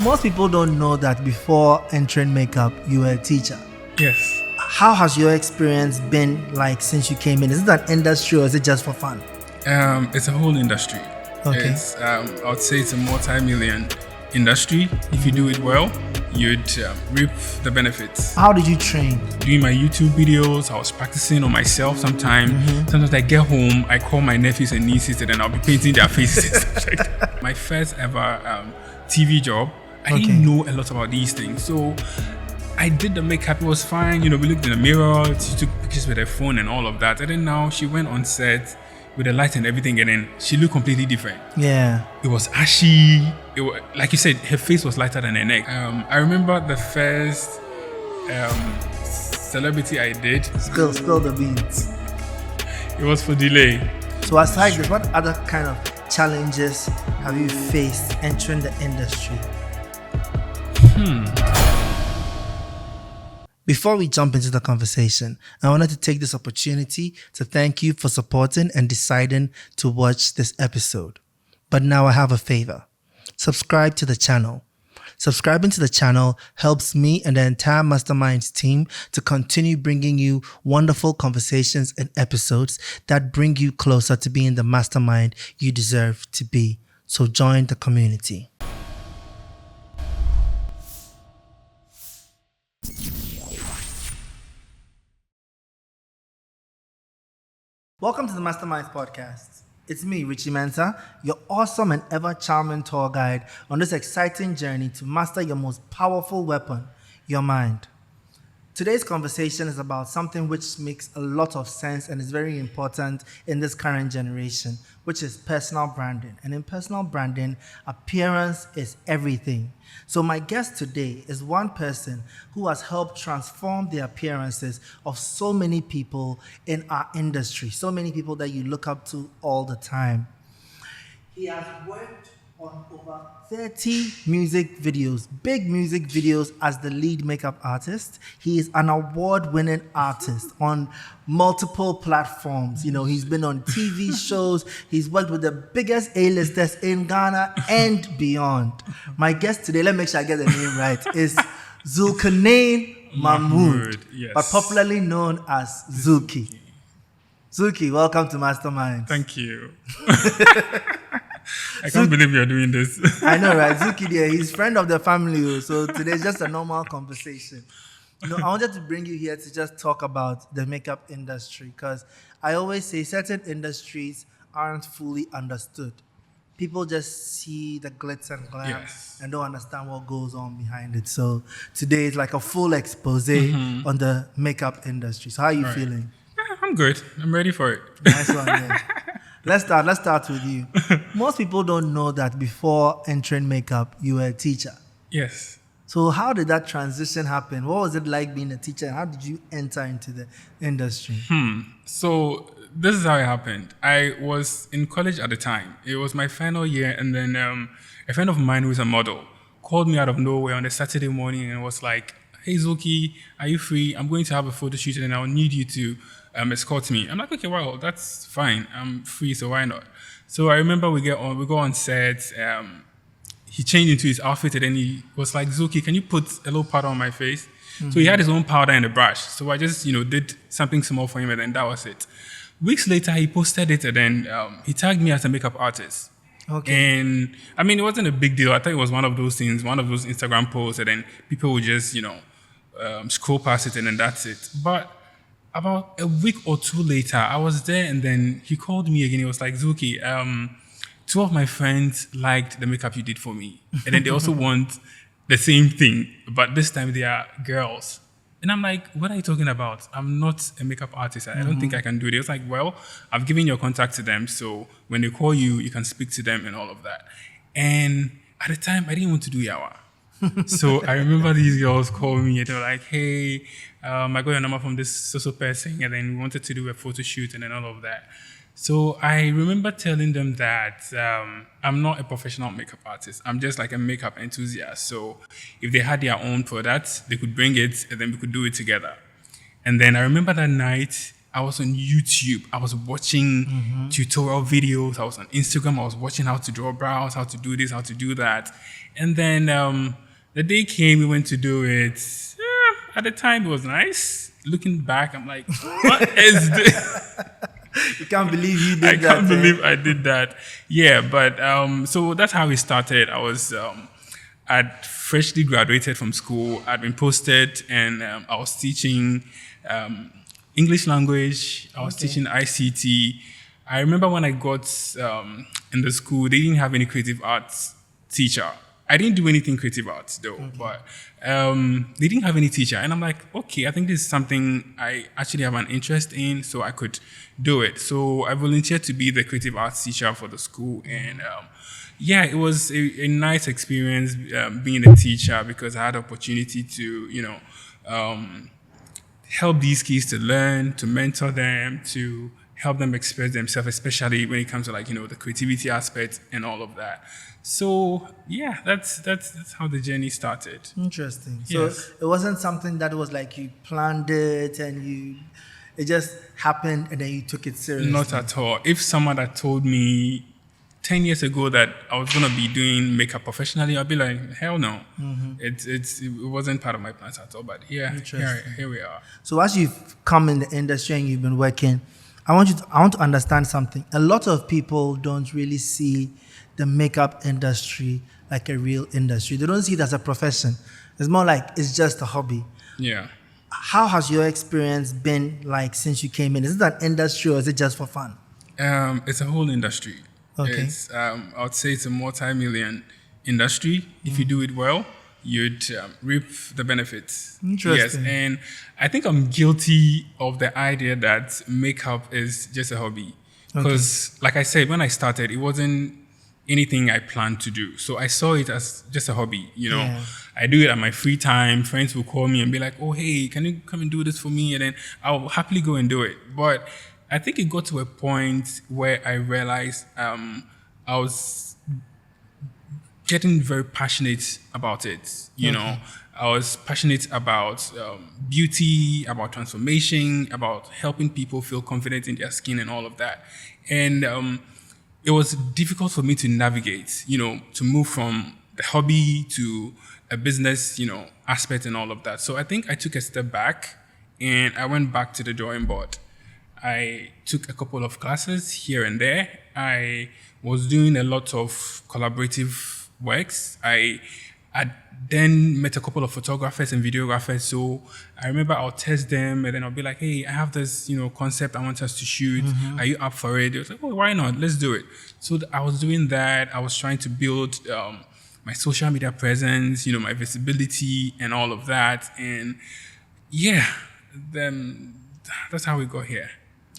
Most people don't know that before entering makeup, you were a teacher. Yes. How has your experience been like since you came in? Is it an industry or is it just for fun? It's a whole industry. Okay. It's, I would say it's a multi-million industry. If you do it well, you'd reap the benefits. How did you train? Doing my YouTube videos, I was practicing on myself sometimes. Sometimes I get home, I call my nephews and nieces, and then I'll be painting their faces and stuff like that. My first ever TV job, I didn't know a lot about these things. So I did the makeup, it was fine. You know, we looked in the mirror, she took pictures with her phone and all of that. And then now she went on set with the light and everything, and then she looked completely different. Yeah. It was ashy. It was, like you said, her face was lighter than her neck. I remember the first celebrity I did. Spill the beans. It was for Delay. So aside this, what other kind of challenges have you faced entering the industry? Before we jump into the conversation, I wanted to take this opportunity to thank you for supporting and deciding to watch this episode. But now I have a favor. Subscribe to the channel. Subscribing to the channel helps me and the entire Masterminds team to continue bringing you wonderful conversations and episodes that bring you closer to being the mastermind you deserve to be. So join the community. Welcome to the Masterminds Podcast. It's me, Richie Mensah, your awesome and ever-charming tour guide on this exciting journey to master your most powerful weapon, your mind. Today's conversation is about something which makes a lot of sense and is very important in this current generation, which is personal branding. And in personal branding, appearance is everything. So my guest today is one person who has helped transform the appearances of so many people in our industry, so many people that you look up to all the time. He has worked on over 30 music videos, big music videos as the lead makeup artist. He is an award-winning artist on multiple platforms. You know, he's been on TV shows. He's worked with the biggest A-listers in Ghana and beyond. My guest today, let me make sure I get the name right, is Zulkarnain Mahmood, yes. but popularly known as Zulky. Zulky, welcome to Masterminds. Thank you. I can't believe you're doing this. I know, right? Zulky there, he's friend of the family, so today's just a normal conversation. You know, I wanted to bring you here to just talk about the makeup industry because I always say certain industries aren't fully understood. People just see the glitz and glam and don't understand what goes on behind it. So today is like a full expose on the makeup industry. So how are you feeling? I'm good. I'm ready for it. Nice one, yeah. Let's start with you. Most people don't know that before entering makeup, you were a teacher. Yes. So how did that transition happen? What was it like being a teacher? And how did you enter into the industry? So this is how it happened. I was in college at the time. It was my final year, and then a friend of mine who is a model called me out of nowhere on a Saturday morning and was like, "Hey Zulky, are you free? I'm going to have a photo shoot and I'll need you to escort me." I'm like, "Okay, well, that's fine. I'm free, so why not?" So I remember we go on set. He changed into his outfit and then he was like, "Zulky, can you put a little powder on my face?" So he had his own powder and a brush. So I just, did something small for him and then that was it. Weeks later, he posted it and then he tagged me as a makeup artist. Okay. And I mean, it wasn't a big deal. I thought it was one of those things, one of those Instagram posts, and then people would just, scroll past it and then that's it. But about a week or two later, I was there and then he called me again. He was like, "Zulky, two of my friends liked the makeup you did for me. And then they also want the same thing, but this time they are girls." And I'm like, "What are you talking about? I'm not a makeup artist. I don't think I can do it." It was like, "Well, I've given your contact to them, so when they call you, you can speak to them and all of that." And at the time, I didn't want to do Yawa. So I remember these girls called me and they were like, "Hey, I got your number from this so person, and then we wanted to do a photo shoot and then all of that." So I remember telling them that I'm not a professional makeup artist. I'm just like a makeup enthusiast. So if they had their own products, they could bring it and then we could do it together. And then I remember that night, I was on YouTube. I was watching tutorial videos. I was on Instagram. I was watching how to draw brows, how to do this, how to do that. And then the day came, we went to do it. At the time, it was nice. Looking back, I'm like, what is this? You can't believe you did I that. can't believe I did that. Yeah, but so that's how we started. I was I'd freshly graduated from school. I'd been posted, and I was teaching English language. I was teaching ICT. I remember when I got in the school, they didn't have any creative arts teacher. I didn't do anything creative arts though, but they didn't have any teacher. And I'm like, okay, I think this is something I actually have an interest in, so I could do it. So I volunteered to be the creative arts teacher for the school. And yeah, it was a nice experience being a teacher, because I had the opportunity to, help these kids to learn, to mentor them, to help them express themselves, especially when it comes to the creativity aspect and all of that. So yeah, that's how the journey started. Interesting. Yes. So it wasn't something that was like you planned it and it just happened and then you took it seriously. Not at all. If someone had told me 10 years ago that I was going to be doing makeup professionally, I'd be like, hell no. It wasn't part of my plans at all. But yeah, here we are. So as you've come in the industry and you've been working, I want to understand something. A lot of people don't really see the makeup industry like a real industry. They don't see it as a profession. It's more like it's just a hobby. Yeah. How has your experience been like since you came in? Is it an industry or is it just for fun? It's a whole industry. Okay. It's, I would say it's a multi-million industry. If you do it well, you'd reap the benefits. Interesting. Yes, and I think I'm guilty of the idea that makeup is just a hobby. Because, like I said, when I started, it wasn't anything I planned to do. So I saw it as just a hobby, Yeah. I do it at my free time. Friends will call me and be like, oh, hey, can you come and do this for me? And then I'll happily go and do it. But I think it got to a point where I realized I was getting very passionate about it. You know, I was passionate about beauty, about transformation, about helping people feel confident in their skin and all of that. And it was difficult for me to navigate, to move from the hobby to a business, aspect and all of that. So I think I took a step back and I went back to the drawing board. I took a couple of classes here and there. I was doing a lot of collaborative works. I then met a couple of photographers and videographers. So I remember I'll test them and then I'll be like, hey, I have this, concept I want us to shoot. Are you up for it? They was like, oh, why not? Let's do it. So I was doing that. I was trying to build my social media presence, my visibility and all of that. And yeah, then that's how we got here.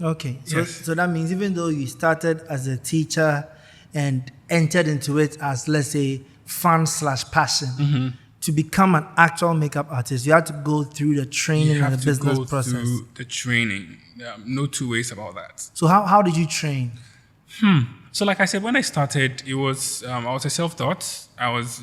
Okay. Yes. So that means even though you started as a teacher and entered into it as, let's say, fun/passion, to become an actual makeup artist, you had to go through the training and the business process. Through the training. No two ways about that. So how did you train? So like I said, when I started, it was I was a self-taught. I was,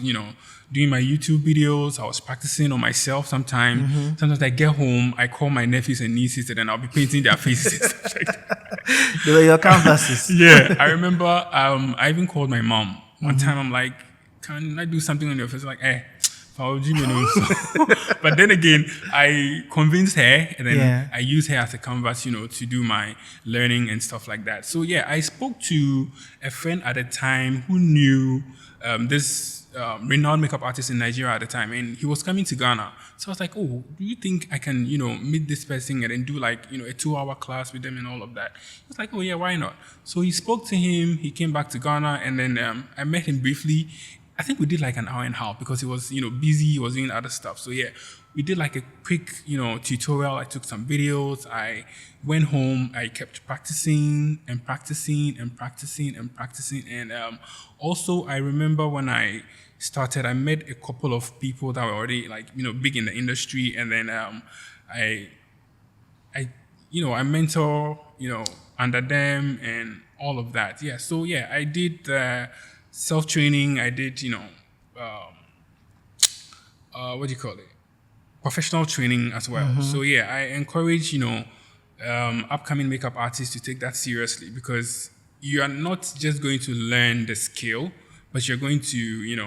doing my YouTube videos. I was practicing on myself sometimes. Sometimes I get home, I call my nephews and nieces, and then I'll be painting their faces and stuff like that. They were your canvases. Yeah, I remember I even called my mom. One time I'm like, can I do something on your face? Like, but then again, I convinced her and then I used her as a canvas, to do my learning and stuff like that. So yeah, I spoke to a friend at the time who knew this renowned makeup artist in Nigeria at the time, and he was coming to Ghana. So I was like, oh, do you think I can, meet this person and then do like, a 2-hour class with them and all of that? He was like, oh yeah, why not? So he spoke to him, he came back to Ghana, and then I met him briefly. I think we did like an hour and a half because he was, busy, he was doing other stuff. So yeah, we did like a quick, tutorial. I took some videos. I went home. I kept practicing and practicing and practicing and practicing. And also, I remember when I started, I met a couple of people that were already like, big in the industry. And then I mentor, under them and all of that. Yeah. So yeah, I did self-training. I did, what do you call it? Professional training as well. So yeah, I encourage, upcoming makeup artists to take that seriously, because you are not just going to learn the skill, but you're going to,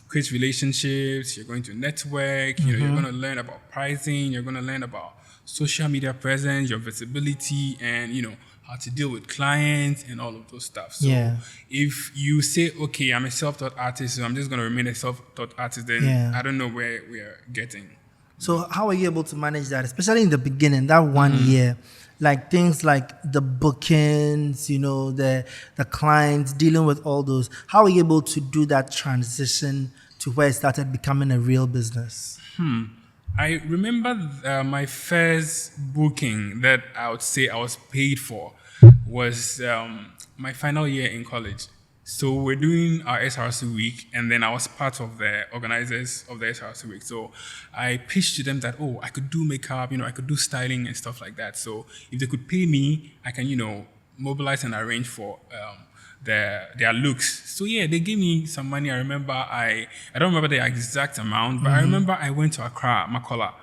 create relationships, you're going to network, you're going to learn about pricing, you're going to learn about social media presence, your visibility, and, how to deal with clients and all of those stuff. So if you say, okay, I'm a self-taught artist, so I'm just going to remain a self-taught artist, then I don't know where we're getting. So how are you able to manage that, especially in the beginning, that 1 year? Like things like the bookings, the clients, dealing with all those. How are you able to do that transition to where it started becoming a real business? I remember my first booking that I would say I was paid for was my final year in college. So we're doing our SRC week, and then I was part of the organizers of the SRC week. So I pitched to them that, I could do makeup, I could do styling and stuff like that. So if they could pay me, I can, mobilize and arrange for their looks. So yeah, they gave me some money. I remember I don't remember the exact amount, but I remember I went to Accra, Makola,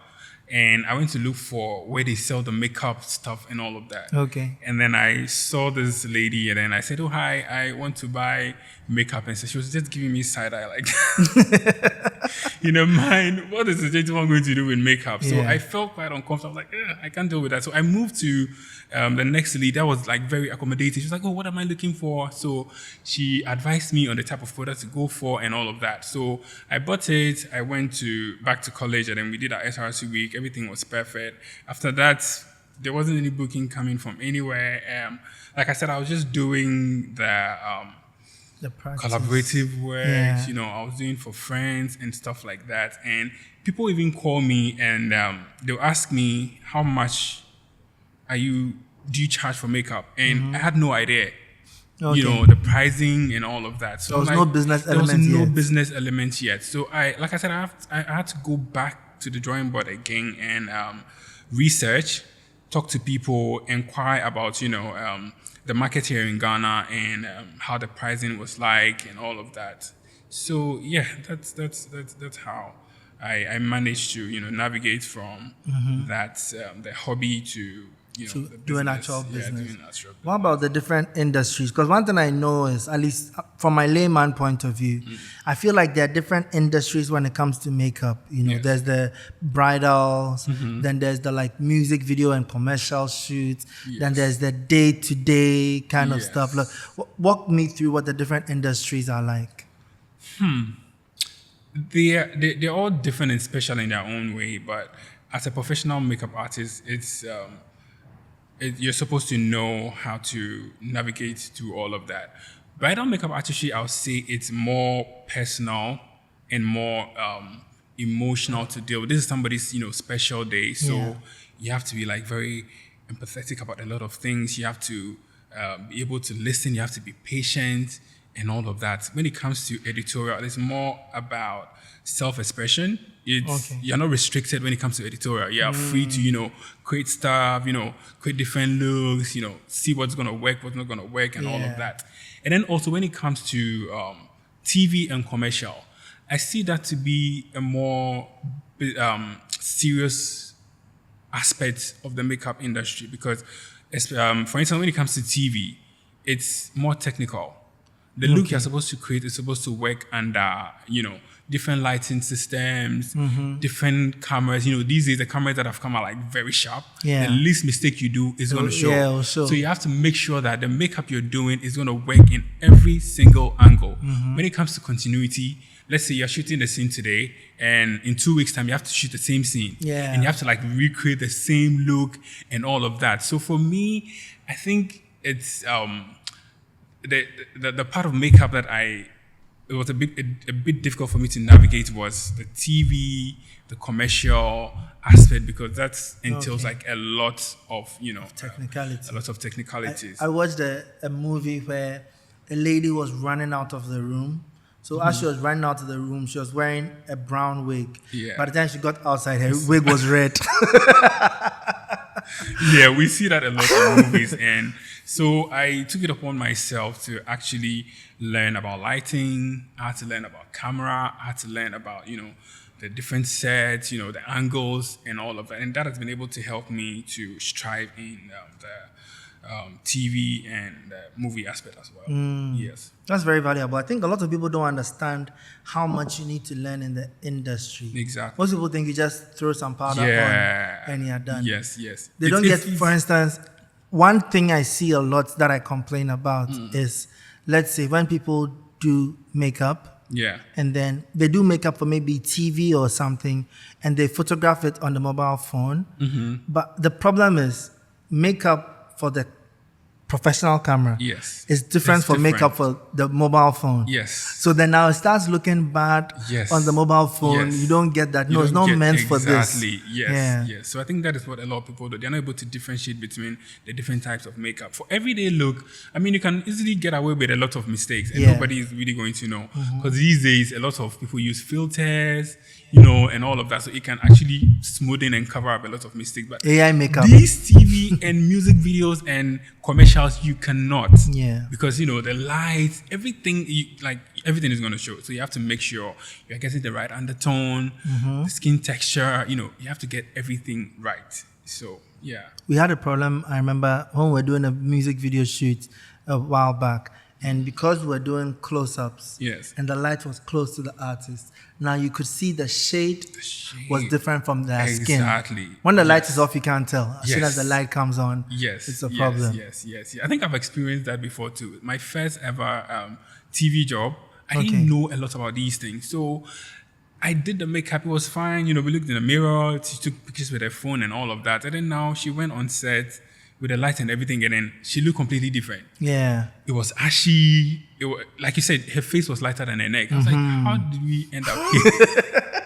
and I went to look for where they sell the makeup stuff and all of that. Okay. And then I saw this lady, and then I said, hi, I want to buy makeup. And so she was just giving me side eye like, mind, what is the gentleman going to do with makeup? So I felt quite uncomfortable. I was like, I can't deal with that. So I moved to the next lady that was like very accommodating. She was like, what am I looking for? So she advised me on the type of product to go for and all of that. So I bought it. I went back to college, and then we did our SRC week. Everything was perfect. After that, there wasn't any booking coming from anywhere. Like I said, I was just doing the collaborative work, I was doing for friends and stuff like that. And people even call me, and they'll ask me, how much do you charge for makeup? And I had no idea, the pricing and all of that. So there was no business element yet. There was no business element yet. So I had to go back to the drawing board again and research, talk to people, inquire about, the market here in Ghana and how the pricing was like and all of that. So yeah, that's how I managed to navigate from that the hobby to to do an actual business. What about the different industries? Because one thing I know is, at least from my layman point of view, I feel like there are different industries when it comes to makeup. There's the bridals, then there's the like music video and commercial shoots, then there's the day-to-day kind of stuff. Look, walk me through what the different industries are like. They're all different and special in their own way, but as a professional makeup artist, you're supposed to know how to navigate through all of that. Bridal makeup artistry, I would say it's more personal and more emotional to deal with. This is somebody's, special day. So you have to be like very empathetic about a lot of things. You have to be able to listen. You have to be patient and all of that. When it comes to editorial, it's more about self-expression. You're not restricted when it comes to editorial. You're free to, create stuff, create different looks, see what's going to work, what's not going to work, and all of that. And then also when it comes to TV and commercial, I see that to be a more serious aspect of the makeup industry because, for instance, when it comes to TV, it's more technical. The look you're supposed to create is supposed to work under, different lighting systems, different cameras. These days the cameras that have come are like very sharp. The least mistake you do is going to show. So you have to make sure that the makeup you're doing is going to work in every single angle. When it comes to continuity, let's say you're shooting the scene today, and in 2 weeks' time you have to shoot the same scene, and you have to like recreate the same look and all of that. So for me, I think it's the part of makeup that it was a bit difficult for me to navigate was the TV, the commercial aspect, because that entails like a lot of technicality. A lot of technicalities. I watched a movie where a lady was running out of the room. So as she was running out of the room, she was wearing a brown wig. By the time she got outside, her wig was red. We see that a lot in movies, and So I took it upon myself to actually learn about lighting. I had to learn about camera. I had to learn about, the different sets, the angles and all of that. And that has been able to help me to strive in the TV and the movie aspect as well. Yes. That's very valuable. I think a lot of people don't understand how much you need to learn in the industry. Exactly. Most people think you just throw some powder on and you're done. Yes. They don't get, for instance, one thing I see a lot that I complain about is, let's say, when people do makeup, and then they do makeup for maybe TV or something, and they photograph it on the mobile phone. But the problem is, makeup for the professional camera is different from makeup for the mobile phone. So then now it starts looking bad on the mobile phone. You don't get that. No, it's not meant for this. Yes. So I think that is what a lot of people do. They're not able to differentiate between the different types of makeup. For everyday look, I mean, you can easily get away with a lot of mistakes and nobody is really going to know. Because these days, a lot of people use filters, and all of that. So it can actually smoothen and cover up a lot of mistakes. But AI makeup. These TV and music videos and commercials, you cannot. Because, the lights, everything, everything is going to show. So you have to make sure you're getting the right undertone, the skin texture, you have to get everything right. So, yeah. We had a problem, I remember, when we were doing a music video shoot a while back. And because we're doing close-ups, and the light was close to the artist, now you could see the shade was different from their skin. When the light is off, you can't tell. As soon as the light comes on, it's a problem. Yes. I think I've experienced that before too. My first ever TV job, I didn't know a lot about these things. So I did the makeup, it was fine. We looked in the mirror, she took pictures with her phone and all of that. And then now she went on set with the light and everything, and then she looked completely different. It was ashy. It was, like you said, her face was lighter than her neck. I was like, how did we end up here?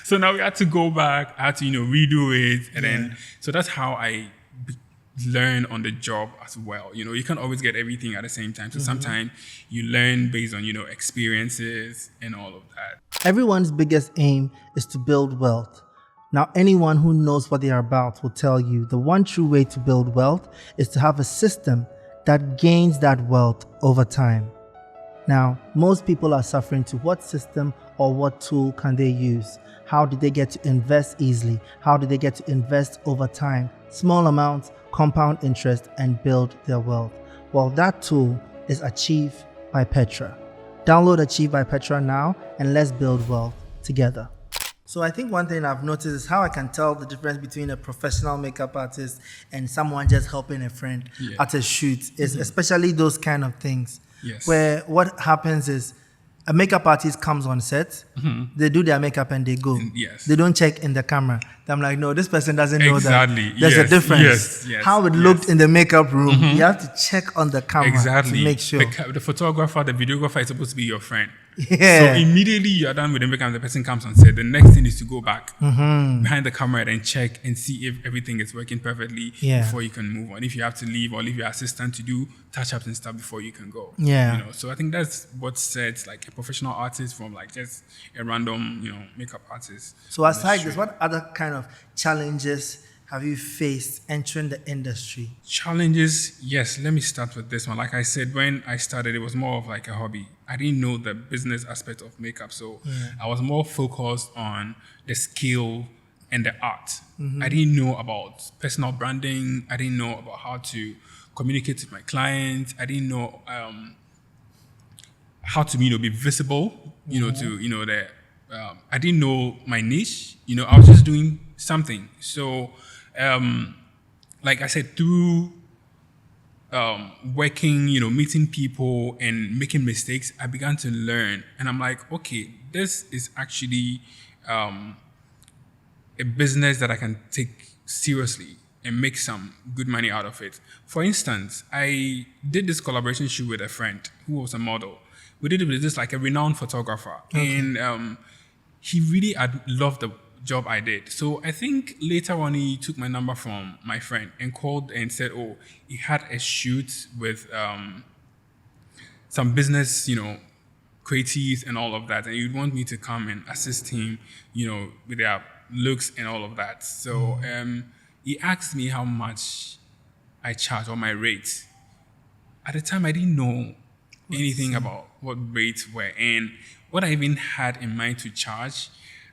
So now we had to go back. I had to, redo it. And then, so that's how I learn on the job as well. You can't always get everything at the same time. So sometimes you learn based on, experiences and all of that. Everyone's biggest aim is to build wealth. Now, anyone who knows what they are about will tell you the one true way to build wealth is to have a system that gains that wealth over time. Now, most people are suffering to what system or what tool can they use? How do they get to invest easily? How do they get to invest over time? Small amounts, compound interest, and build their wealth. Well, that tool is Achieve by Petra. Download Achieve by Petra now and let's build wealth together. So I think one thing I've noticed is how I can tell the difference between a professional makeup artist and someone just helping a friend at a shoot is especially those kind of things where what happens is a makeup artist comes on set, they do their makeup and they go. They don't check in the camera. I'm like, no, this person doesn't know that there's a difference. How it looked in the makeup room, you have to check on the camera to make sure. The photographer, the videographer is supposed to be your friend. So immediately you're done with the makeup, the person comes on set. The next thing is to go back behind the camera and check and see if everything is working perfectly before you can move on. If you have to leave or leave your assistant to do touch-ups and stuff before you can go. So I think that's what sets like a professional artist from like just a random, makeup artist. So aside this, what other kind of challenges have you faced entering the industry? Challenges, yes. Let me start with this one. Like I said, when I started, it was more of like a hobby. I didn't know the business aspect of makeup, so I was more focused on the skill and the art. I didn't know about personal branding. I didn't know about how to communicate with my clients. I didn't know how to, be visible. I didn't know my niche. I was just doing something. So, like I said, through working, meeting people and making mistakes, I began to learn. And I'm like, okay, this is actually a business that I can take seriously and make some good money out of it. For instance, I did this collaboration shoot with a friend who was a model. We did it with this like a renowned photographer. And he really loved the job I did. So I think later on he took my number from my friend and called and said, oh, he had a shoot with some business, creatives and all of that. And he'd want me to come and assist him, with their looks and all of that. So he asked me how much I charge or my rate. at the time I didn't know anything about what rates were, and what I even had in mind to charge,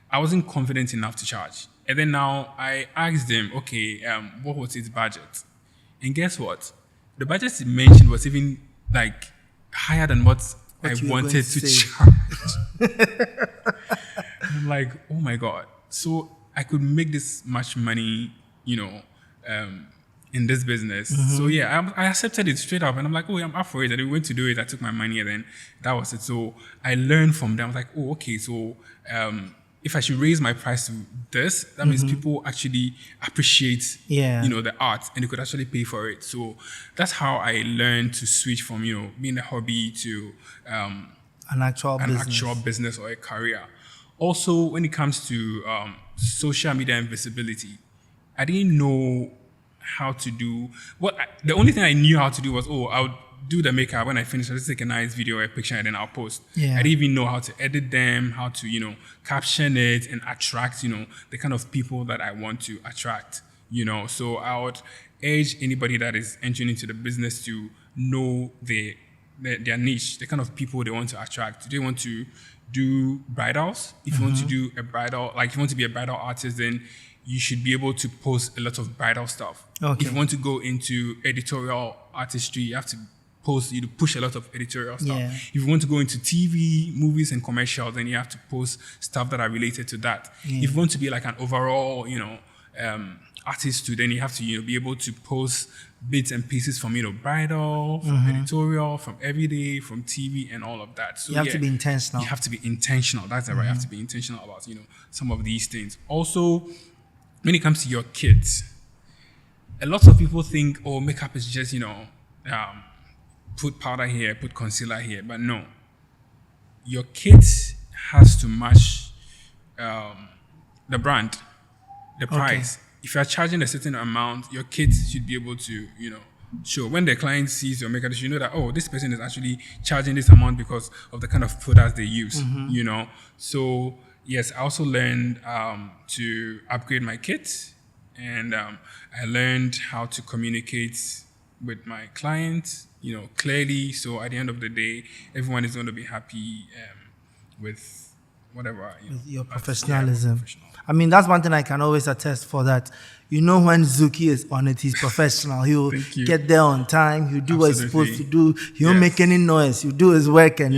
I wasn't confident enough to charge. And then now I asked them, okay, what was its budget? And guess what? The budget he mentioned was even like higher than what I you were wanted going to to say. charge. I'm like, oh my God. So I could make this much money, in this business. So yeah, I accepted it straight up, and I'm like, oh, yeah, I'm up for it. And we went to do it. I took my money, and then that was it. So I learned from them. I was like, oh, okay. So if I should raise my price to this, that means people actually appreciate, the art, and they could actually pay for it. So that's how I learned to switch from, being a hobby to An actual business or a career. Also, when it comes to social media and visibility, I didn't know how to do the only thing I knew how to do was, I'll do the makeup. When I finish, I'll just take a nice video or a picture, and then I'll post. Yeah. I didn't even know how to edit them, how to, caption it and attract, the kind of people that I want to attract, So I would urge anybody that is entering into the business to know their niche, the kind of people they want to attract. Do they want to do bridals? If you want to do a bridal, like if you want to be a bridal artist, then you should be able to post a lot of bridal stuff. Okay. If you want to go into editorial artistry, you have to push a lot of editorial stuff. Yeah. If you want to go into TV, movies, and commercials, then you have to post stuff that are related to that. Yeah. If you want to be like an overall, artist too, then you have to, be able to post bits and pieces from, bridal, from editorial, from everyday, from TV, and all of that. So you have to be intentional. You have to be intentional. That's right. You have to be intentional about, some of these things. Also, when it comes to your kids, a lot of people think, makeup is just, put powder here, put concealer here. But no. Your kids has to match the brand, the price. If you're charging a certain amount, your kids should be able to, show. When the client sees your makeup, they should know that, this person is actually charging this amount because of the kind of products they use, So, yes, I also learned to upgrade my kit, and I learned how to communicate with my clients, clearly. So at the end of the day, everyone is going to be happy with whatever. With your professionalism. I mean, that's one thing I can always attest for that. When Zulky is on it, he's professional. He'll get there on time. He'll do what he's supposed to do. He won't make any noise. He'll do his work, and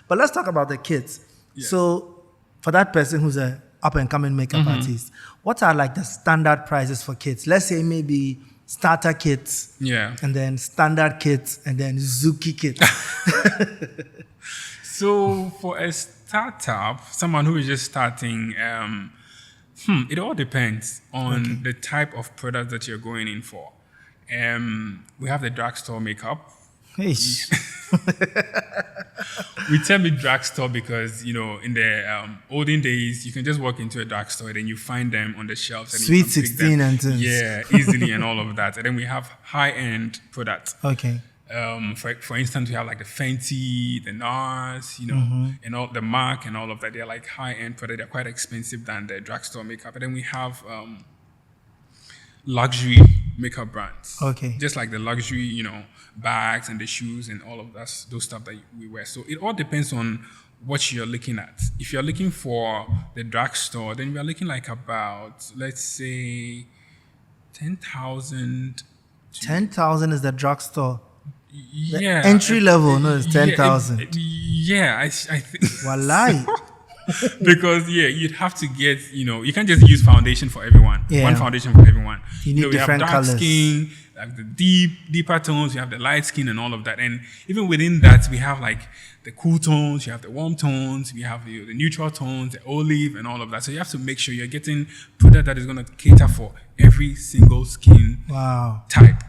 But let's talk about the kids. Yes. So, for that person who's a up-and-coming makeup artist, what are like the standard prices for kids? Let's say maybe starter kits, and then standard kits, and then Zulky kits. So for a startup, someone who is just starting, it all depends on the type of product that you're going in for. We have the drugstore makeup. Hey. We tell me drugstore because, in the olden days, you can just walk into a drugstore and then you find them on the shelves. And Sweet you can pick 16 them. and things. Yeah, easily and all of that. And then we have high-end products. Okay. For instance, we have like the Fenty, the NARS, and all the MAC and all of that. They're like high-end products. They're quite expensive than the drugstore makeup. And then we have luxury makeup brands. Okay. Just like the luxury, bags and the shoes and all of that, those stuff that we wear. So it all depends on what you're looking at. If you're looking for the drugstore, then we are looking like about, let's say, 10,000. 10,000 is the drugstore. Yeah. The entry level, no, it's 10,000. I think. Wallahi. Because you'd have to get, you can't just use foundation for everyone. Yeah. One foundation for everyone. You need different we have dark colors. Skin, like the deeper tones, you have the light skin and all of that. And even within that, we have like the cool tones, you have the warm tones, we have the neutral tones, the olive and all of that. So you have to make sure you're getting product that is going to cater for every single skin type.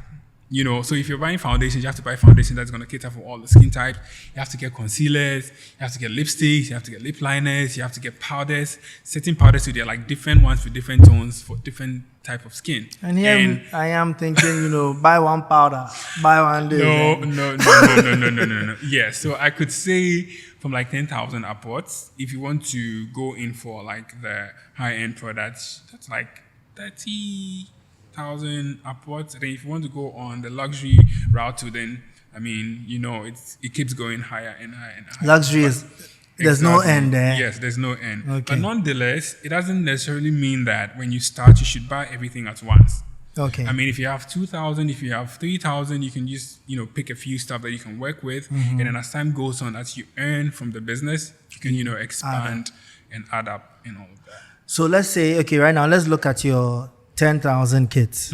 So if you're buying foundations, you have to buy foundation that's going to cater for all the skin types. You have to get concealers, you have to get lipsticks, you have to get lip liners, you have to get powders. Certain powders, so they're like different ones for different tones for different type of skin. And here I am thinking, buy one powder, buy one this. No. Yeah, so I could say from like 10,000 upwards. If you want to go in for like the high-end products, that's like 30,000 upwards. And then if you want to go on the luxury route to then I mean, it keeps going higher and higher and higher. Luxury is, there's no Exactly. end there. Yes, there's no end. Okay. But nonetheless, it doesn't necessarily mean that when you start, you should buy everything at once. Okay. I mean, if you have 2,000, if you have 3,000, you can just, pick a few stuff that you can work with. And then as time goes on, as you earn from the business, you can, expand and add up and all of that. So let's say, okay, right now, let's look at your 10,000 kits.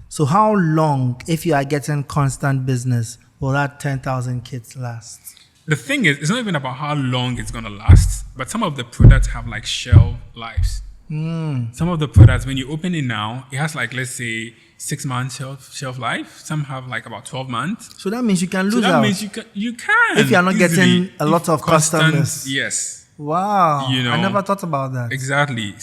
So how long, if you are getting constant business, will that 10,000 kits last? The thing is, it's not even about how long it's going to last, but some of the products have like shelf lives. Some of the products, when you open it now, it has like, let's say, 6 months shelf life. Some have like about 12 months. So that means you can lose So that out. means you can. If you are not easily. getting a lot of customers. Yes. Wow. I never thought about that. Exactly.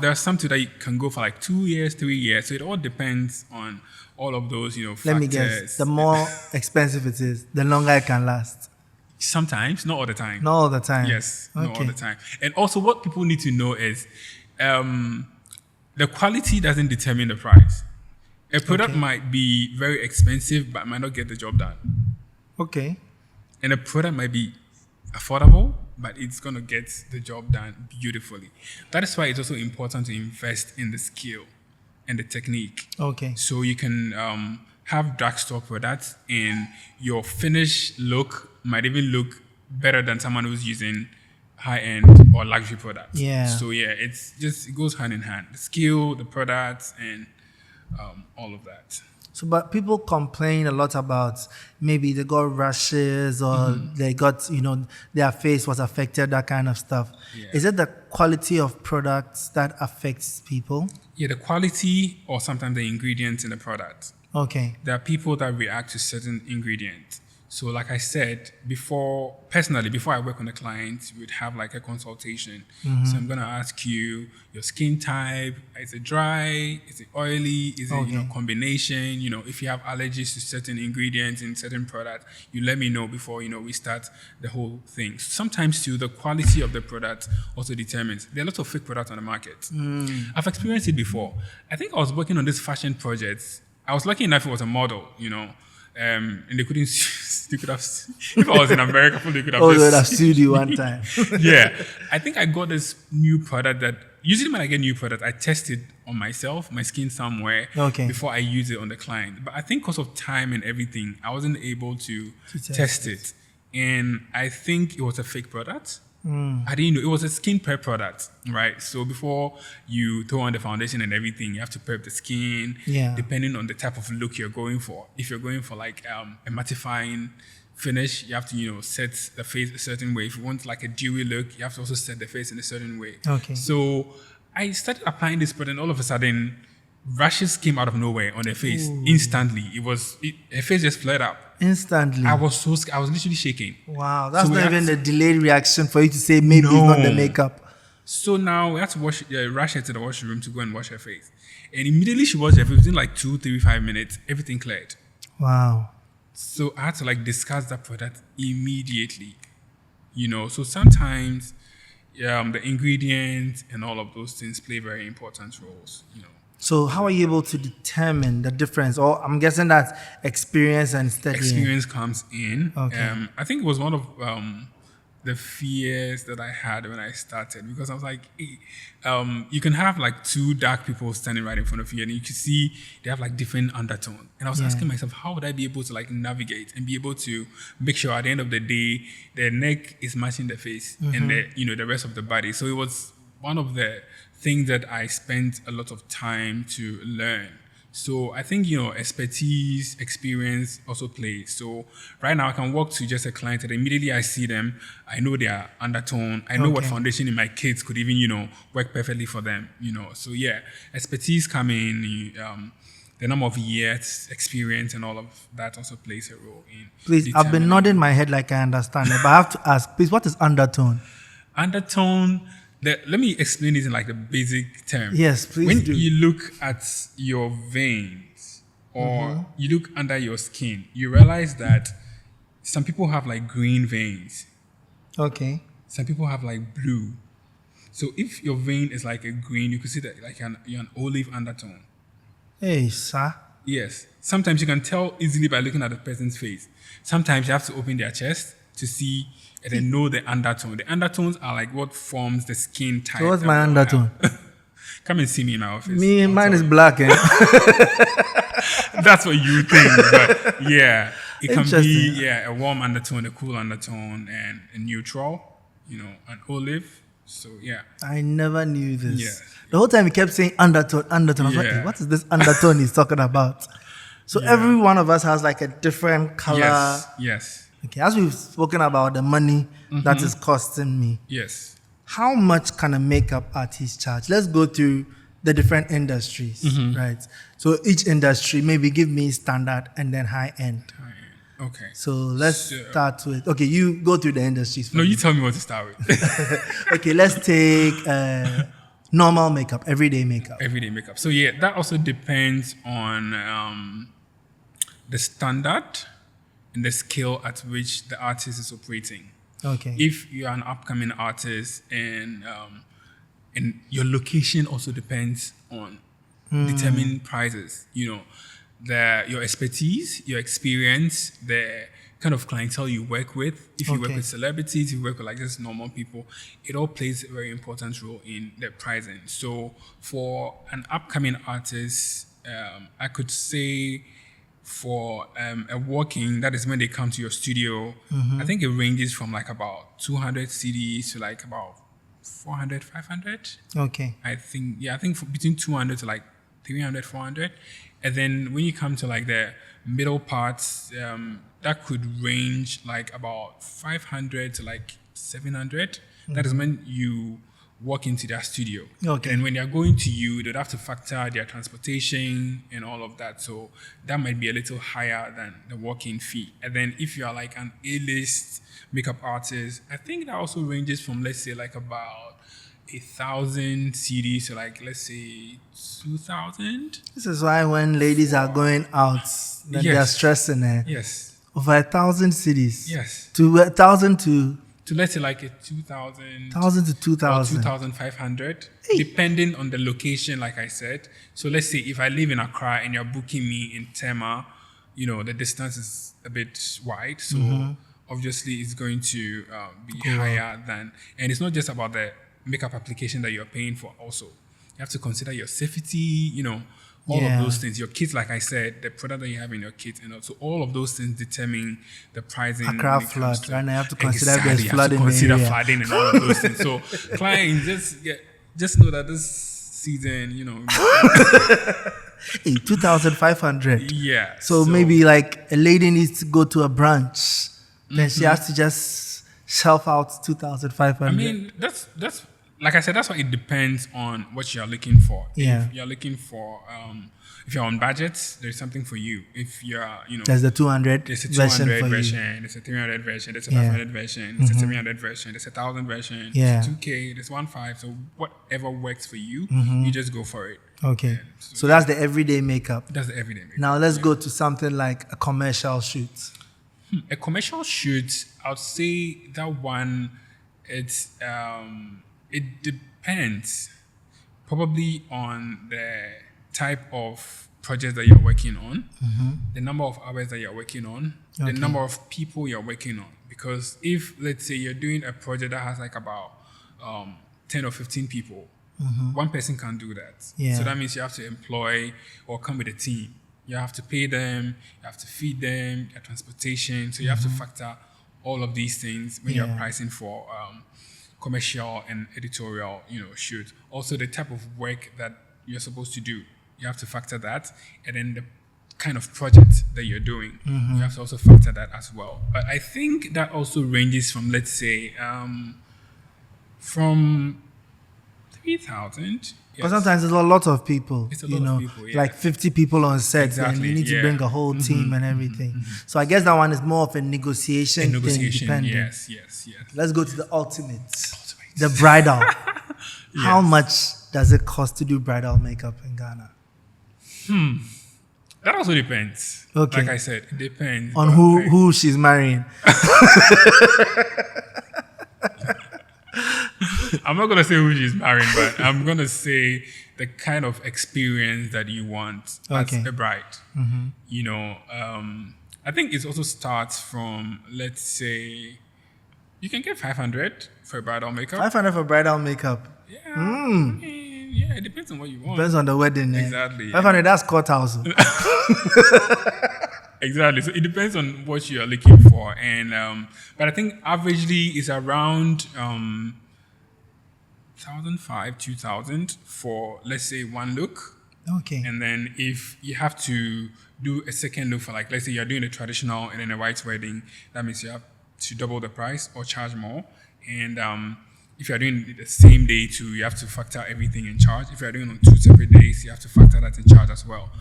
There are some too that you can go for like 2 years, 3 years. So it all depends on all of those, factors. Let me guess. The more expensive it is, the longer it can last. Sometimes, not all the time. Not all the time. Yes, not all the time. And also what people need to know is the quality doesn't determine the price. A product might be very expensive but might not get the job done. Okay. And a product might be affordable, but it's going to get the job done beautifully. That is why it's also important to invest in the skill and the technique. Okay. So you can have drugstore products and your finished look might even look better than someone who's using high-end or luxury products. Yeah. So it goes hand in hand. The skill, the products, and all of that. So, but people complain a lot about maybe they got rashes or they got, their face was affected, that kind of stuff. Yeah. Is it the quality of products that affects people? Yeah, the quality or sometimes the ingredients in the product. Okay. There are people that react to certain ingredients. So like I said, before I work on a client, we'd have like a consultation. So I'm going to ask you your skin type. Is it dry? Is it oily? Is it combination? If you have allergies to certain ingredients in certain products, you let me know before, we start the whole thing. Sometimes too, the quality of the product also determines. There are lots of fake products on the market. I've experienced it before. I think I was working on this fashion project. I was lucky enough it was a model, and they could have, if I was in America, they could have they would have sued you one time. Yeah. I think I got this new product that, usually when I get new product, I test it on myself, my skin somewhere, before I use it on the client. But I think because of time and everything, I wasn't able to test it. And I think it was a fake product. I didn't know. It was a skin prep product, right? So before you throw on the foundation and everything, you have to prep the skin, depending on the type of look you're going for. If you're going for like a mattifying finish, you have to, set the face a certain way. If you want like a dewy look, you have to also set the face in a certain way. Okay. So I started applying this product and all of a sudden, rashes came out of nowhere on her face instantly. Her face just flared up. Instantly. I was so scared. I was literally shaking. Wow, that's not even a delayed reaction for you to say maybe it's not the makeup. So now we had to rush her to the washroom to go and wash her face. And immediately she washed her face, within like 2, 3, 5 minutes, everything cleared. Wow. So I had to like discuss that product immediately. So sometimes the ingredients and all of those things play very important roles, So how are you able to determine the difference? Or I'm guessing that's experience and studying. Experience comes in. Okay. I think it was one of the fears that I had when I started, because I was like, hey, you can have like two dark people standing right in front of you and you can see they have like different undertone. And I was asking myself, how would I be able to like navigate and be able to make sure at the end of the day, the neck is matching the face and the rest of the body. So it was one of the things that I spent a lot of time to learn. So I think, expertise, experience also plays. So right now I can walk to just a client and immediately I see them, I know their undertone, I know what foundation in my kids could even, work perfectly for them, So yeah, expertise come in, the number of years, experience and all of that also plays a role in. Please, I've been nodding my head like I understand it, but I have to ask, please, what is undertone? Undertone, let me explain it in like the basic term. Yes, please When do. you look at your veins or you look under your skin, you realize that some people have like green veins. Okay. Some people have like blue. So if your vein is like a green, you could see that like you're an olive undertone. Hey, sir. Yes. Sometimes you can tell easily by looking at the person's face. Sometimes you have to open their chest to see and then know the undertone. The undertones are like what forms the skin type. So what's my undertone? Come and see me in my office. Mine is black. Eh? That's what you think, but yeah, it can be Interesting. a warm undertone, a cool undertone, and a neutral, an olive. So yeah, I never knew this. Yeah. The whole time he kept saying undertone. I was like, Yeah. hey, what is this undertone he's talking about? So every one of us has like a different color. Yes, Okay, as we've spoken about the money that is costing me, yes. how much can a makeup artist charge? Let's go through the different industries, right? So each industry, maybe give me standard and then high end. Okay. So let's start with, okay, you go through the industries. No, you tell me what to start with. Okay, let's take normal makeup, everyday makeup. Everyday makeup. So yeah, that also depends on the standard and the scale at which the artist is operating. Okay. If you are an upcoming artist and your location also depends on determining prices, your expertise, your experience, the kind of clientele you work with. If you work with celebrities, you work with like just normal people, it all plays a very important role in the pricing. So for an upcoming artist, I could say for a walk-in, that is when they come to your studio, I think it ranges from like about 200 CDs to like about 400, 500. Okay. I think between 200 to like 300, 400. And then when you come to like the middle parts, that could range like about 500 to like 700. That is when you walk into their studio. Okay. And when they're going to you, they'd have to factor their transportation and all of that. So that might be a little higher than the walk-in fee. And then if you are like an A-list makeup artist, I think that also ranges from, let's say, like about 1,000 CDs to like, let's say 2,000. This is why when ladies are going out, then they are stressing it. Yes. Over 1,000 cities. Yes. To 1,000 to let's say like a 2,000. 1,000 to 2,000. 2,500, depending on the location, like I said. So let's say if I live in Accra and you're booking me in Tema, the distance is a bit wide. So obviously it's going to be higher than, and it's not just about the makeup application that you're paying for also. You have to consider your safety, all of those things. Your kit, like I said, the product that you have in your kit, and also all of those things determine the pricing. Accra flood, right? Now you have to consider exactly, there's flood in the consider area. flooding and all of those things. So clients, just know that this season, Hey, 2,500. Yeah. So maybe like a lady needs to go to a branch, then she has to just shelf out 2,500. I mean, that's like I said, that's why it depends on what you're looking for. Yeah. If you're looking for, if you're on budget, there's something for you. If you're, there's the 200 there's a version 200 for version, you. there's a 300 version, there's a Yeah. 500 version, there's a 300 version, there's a 1,000 version, Yeah. there's a 2K, there's 1.5. So whatever works for you, you just go for it. Okay. So that's the everyday makeup. That's the everyday makeup. Now let's go to something like a commercial shoot. A commercial shoot, I'd say that one, it depends probably on the type of project that you're working on, the number of hours that you're working on, the number of people you're working on. Because if, let's say, you're doing a project that has like about 10 or 15 people, one person can't do that. Yeah. So that means you have to employ or come with a team. You have to pay them, you have to feed them, their transportation. So you have to factor all of these things when you're pricing for commercial and editorial, shoot. Also the type of work that you're supposed to do, you have to factor that. And then the kind of project that you're doing, you have to also factor that as well. But I think that also ranges from, let's say, from 3,000. Because sometimes there's a lot of people. It's a lot of people, yeah. Like 50 people on set, Exactly, and you need to yeah. bring a whole team and everything. So I guess that one is more of a negotiation, thing, depending. Yes. Let's go to the ultimate. The bridal. How much does it cost to do bridal makeup in Ghana? That also depends. Okay. Like I said, it depends. On But who she's marrying. I'm not gonna say who she's marrying, but I'm gonna say the kind of experience that you want as a bride. You know, I think it also starts from, let's say, you can get 500 for bridal makeup. 500 for bridal makeup. Yeah. I mean, yeah, it depends on what you want. Depends on the wedding. Exactly. 500, that's courthouse. Exactly. So it depends on what you are looking for. And but I think averagely is around 1,500, 2,000 for, let's say, one look. Okay. And then if you have to do a second look for, like, let's say you're doing a traditional and then a white wedding, that means you have to double the price or charge more. And if you're doing it the same day too, you have to factor everything in charge. If you're doing it on 2 separate days, you have to factor that in charge as well.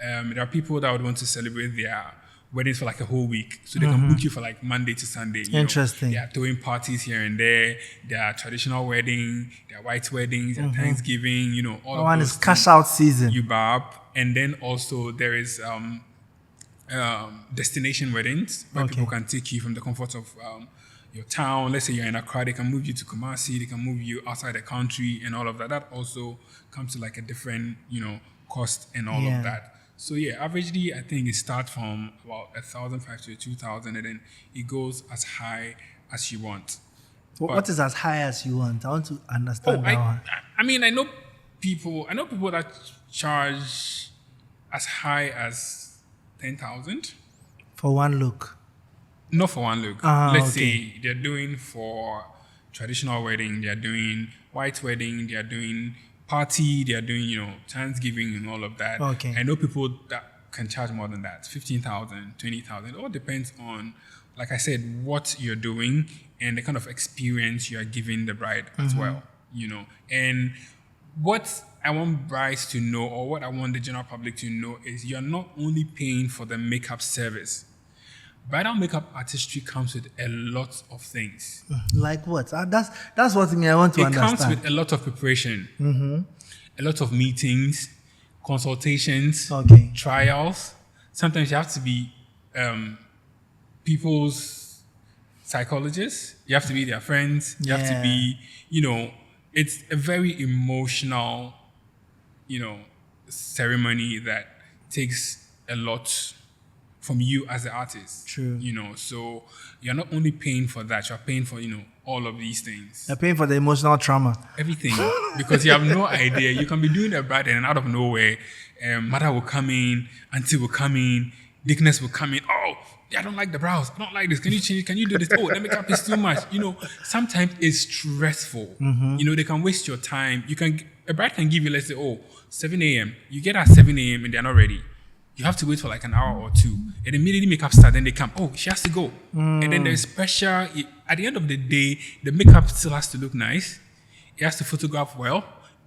There are people that would want to celebrate their weddings for like a whole week. So they can book you for like Monday to Sunday. Interesting. They are throwing parties here and there. There are traditional wedding, there are white weddings, there are Thanksgiving, all of One those is cash out season. You barb. And then also there is destination weddings where people can take you from the comfort of your town. Let's say you're in Accra, they can move you to Kumasi, they can move you outside the country and all of that. That also comes to like a different, cost and all of that. So yeah, averagely I think it starts from about 1,500 to 2,000, and then it goes as high as you want. What is as high as you want? I want to understand that one. I mean, I know people that charge as high as 10,000 for one look. Not for one look. Let's say they're doing for traditional wedding, they're doing white wedding, they're doing party, they're doing, Thanksgiving and all of that. I know people that can charge more than that, 15,000, 20,000. It all depends on, like I said, what you're doing and the kind of experience you are giving the bride as well, And what I want brides to know, or what I want the general public to know, is you're not only paying for the makeup service. Bridal makeup artistry comes with a lot of things. Like what? That's what I want to understand. It comes with a lot of preparation, a lot of meetings, consultations, trials. Sometimes you have to be people's psychologists. You have to be their friends. You have to be, it's a very emotional, ceremony that takes a lot from you as the artist. True. So you're not only paying for that, you're paying for, all of these things. You're paying for the emotional trauma. Everything. Because you have no idea. You can be doing a bride and out of nowhere, mother will come in, auntie will come in, Dickness will come in. Oh, I don't like the brows. I don't like this. Can you change? Can you do this? Oh, the makeup is too much. Sometimes it's stressful. They can waste your time. A bride can give you, let's say, 7 a.m. You get at 7 a.m. and they're not ready. You have to wait for like an hour or two. And immediately makeup starts, then they come. Oh, she has to go. And then there's pressure. At the end of the day, the makeup still has to look nice. It has to photograph well.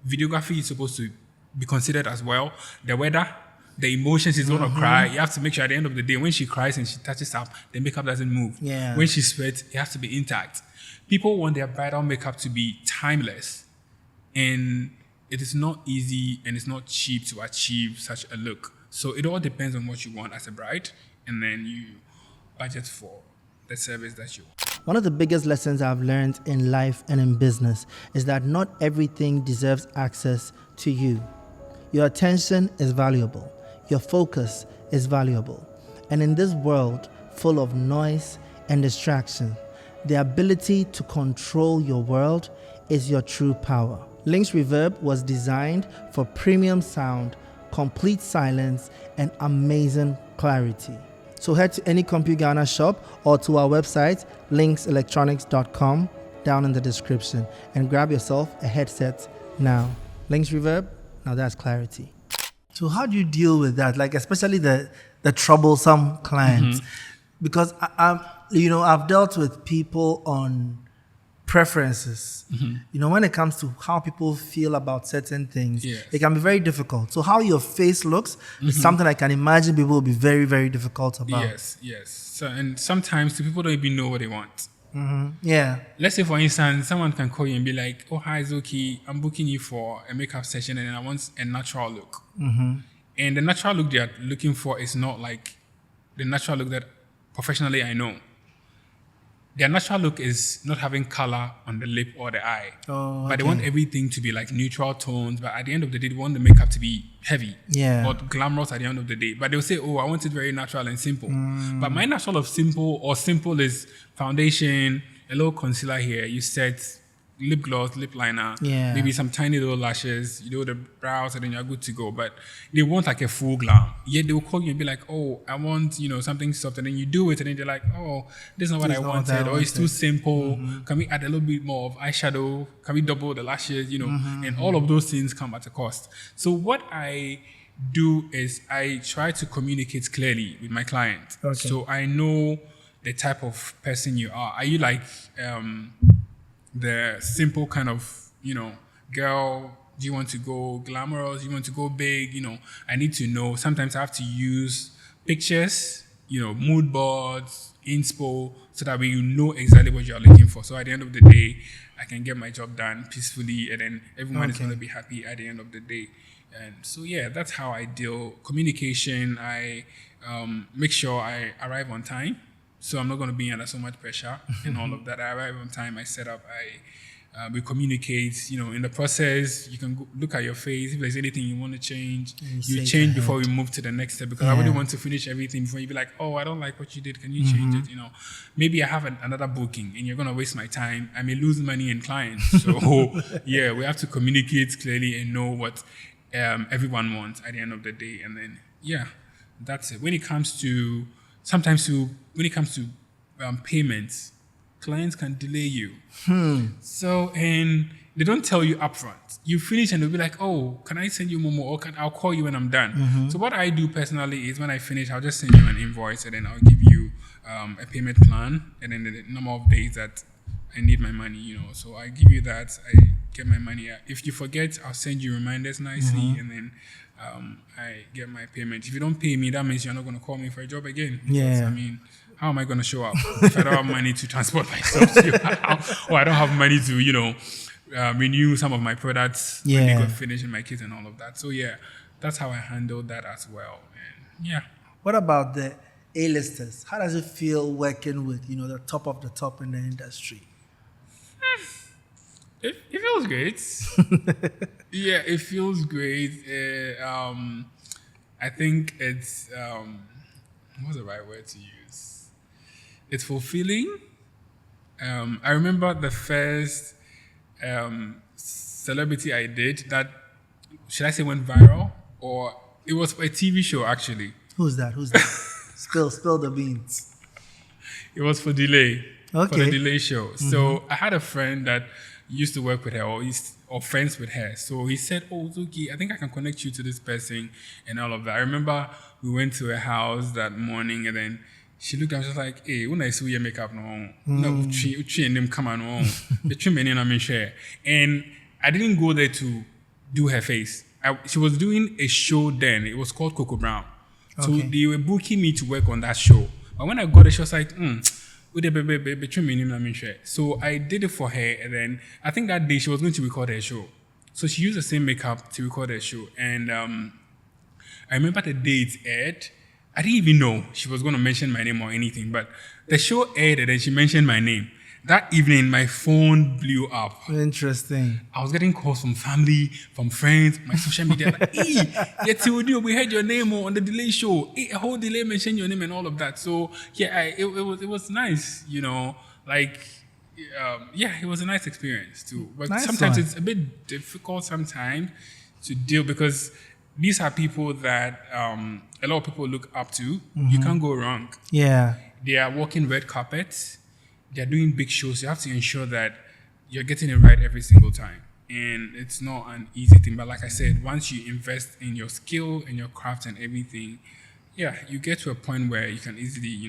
Videography is supposed to be considered as well. The weather, the emotions, she's going to cry. You have to make sure at the end of the day, when she cries and she touches up, the makeup doesn't move. Yeah. When she sweats, it has to be intact. People want their bridal makeup to be timeless. And it is not easy and it's not cheap to achieve such a look. So it all depends on what you want as a bride, and then you budget for the service that you want. One of the biggest lessons I've learned in life and in business is that not everything deserves access to you. Your attention is valuable. Your focus is valuable. And in this world full of noise and distraction, the ability to control your world is your true power. Lynx Reverb was designed for premium sound, complete silence, and amazing clarity. So head to any Compute Ghana shop or to our website, lynxelectronics.com, down in the description, and grab yourself a headset now. Lynx Reverb, now that's clarity. So how do you deal with that? Like, especially the troublesome clients? Because I've dealt with people on preferences. When it comes to how people feel about certain things, it can be very difficult. So how your face looks is something I can imagine people will be very, very difficult about. Yes. So, and sometimes the people don't even know what they want. Yeah. Let's say, for instance, someone can call you and be like, "Oh, hi, Zulky, I'm booking you for a makeup session and I want a natural look." And the natural look they are looking for is not like the natural look that professionally I know. their natural look is not having color on the lip or the eye. Oh, But they okay. want everything to be like neutral tones. But at the end of the day, they want the makeup to be heavy Yeah. or glamorous at the end of the day. But they'll say, oh, I want it very natural and simple. But my natural of simple is foundation, a little concealer here. You set lip gloss, lip liner, Yeah. maybe some tiny little lashes, you do the brows, and then you're good to go. But they want like a full glam. Yet they will call you and be like, oh, I want, something soft. And then you do it, and then they're like, oh, this is not what This I is not what I wanted. Or it's too wanted. simple. Can we add a little bit more of eyeshadow? Can we double the lashes? And all of those things come at a cost. So what I do is I try to communicate clearly with my client. Okay. So I know the type of person you are. Are you like the simple kind of, girl, do you want to go glamorous? Do you want to go big? I need to know. Sometimes I have to use pictures, mood boards, inspo, so that way you know exactly what you're looking for. So at the end of the day, I can get my job done peacefully, and then everyone is going to be happy at the end of the day. And so, yeah, that's how I deal. Communication, I make sure I arrive on time. So I'm not going to be under so much pressure and all of that. I arrive on time, I set up, we communicate, in the process, you can go look at your face. If there's anything you want to change, you change before we move to the next step, because I wouldn't want to finish everything before you be like, oh, I don't like what you did. Can you change it? Maybe I have another booking and you're going to waste my time. I may lose money and clients. So yeah, we have to communicate clearly and know what everyone wants at the end of the day. And then, yeah, that's it. When it comes to payments, clients can delay you. So, and they don't tell you upfront. You finish and they'll be like, oh, can I send you more? Or I'll call you when I'm done. So what I do personally is when I finish, I'll just send you an invoice, and then I'll give you a payment plan, and then the number of days that I need my money, So I give you that, I get my money. If you forget, I'll send you reminders nicely, and then I get my payment. If you don't pay me, that means you're not going to call me for a job again. Because, how am I going to show up if I don't have money to transport myself to your house, or I don't have money to, renew some of my products when they got finished in my kits and all of that. So yeah, that's how I handle that as well. And yeah. What about the A-listers? How does it feel working with, the top of the top in the industry? It feels great. Yeah, it feels great. I think it's what's the right word to use? It's fulfilling. I remember the first celebrity I did that, should I say, went viral, or it was a TV show actually. Who's that? Spill the beans. It was for Delay. Okay. For the Delay show. So I had a friend that used to work with her, or friends with her. So he said, oh, Zulky, I think I can connect you to this person and all of that. I remember we went to her house that morning, and then she looked at me, she was like, hey, when I see your makeup, no, and them come on, and I didn't go there to do her face. She was doing a show then. It was called Coco Brown. So they were booking me to work on that show. But when I got there, she was like, so I did it for her, and then I think that day she was going to record her show. So she used the same makeup to record her show. And I remember the day it aired. I didn't even know she was going to mention my name or anything, but the show aired and then she mentioned my name. That evening, my phone blew up. Interesting. I was getting calls from family, from friends, my social media. Like, hey, we heard your name on the Delay show. Hey, a whole Delay mentioned your name and all of that. So yeah, it was nice, Like, it was a nice experience too. But nice sometimes one. it's a bit difficult sometimes to deal, because these are people that a lot of people look up to. You can't go wrong. Yeah. They are walking red carpets. They're doing big shows. You have to ensure that you're getting it right every single time. And it's not an easy thing. But like I said, once you invest in your skill and your craft and everything, you get to a point where you can easily,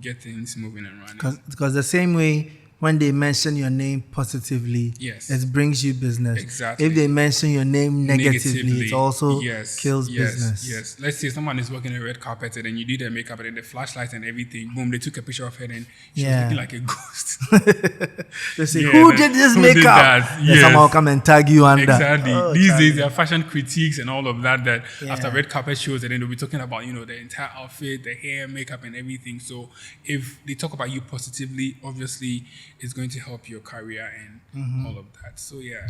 get things moving and running. Because the same way when they mention your name positively, Yes. it brings you business. Exactly. If they mention your name negatively, it also kills business. Yes. Let's say someone is working a red carpet and then you did their makeup and then the flashlight and everything. Boom, they took a picture of her and she was looking like a ghost. They say, who did this makeup? That? Yes. Someone will come and tag you under. Exactly. Oh, These days, there are fashion critiques and all of that Yeah. after red carpet shows, and then they'll be talking about, the entire outfit, the hair, makeup, and everything. So if they talk about you positively, obviously, it's going to help your career and all of that. So yeah,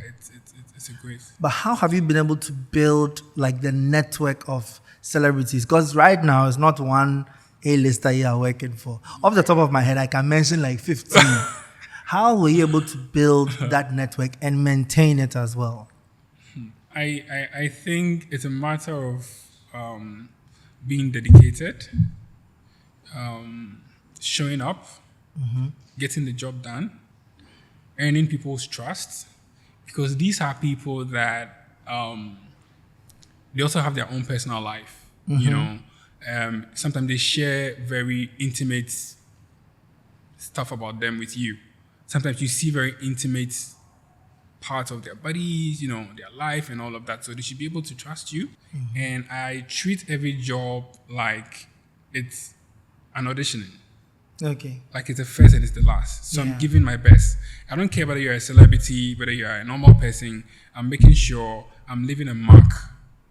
it's a great. But how have you been able to build like the network of celebrities? Because right now, it's not one A-lister you are working for. Off the top of my head, I can mention like 15. How were you able to build that network and maintain it as well? I think it's a matter of being dedicated, showing up, getting the job done, earning people's trust, because these are people that they also have their own personal life. Sometimes they share very intimate stuff about them with you. Sometimes you see very intimate parts of their bodies, their life and all of that. So they should be able to trust you. And I treat every job like it's an auditioning. Okay. Like it's the first and it's the last. So I'm giving my best. I don't care whether you're a celebrity, whether you're a normal person. I'm making sure I'm leaving a mark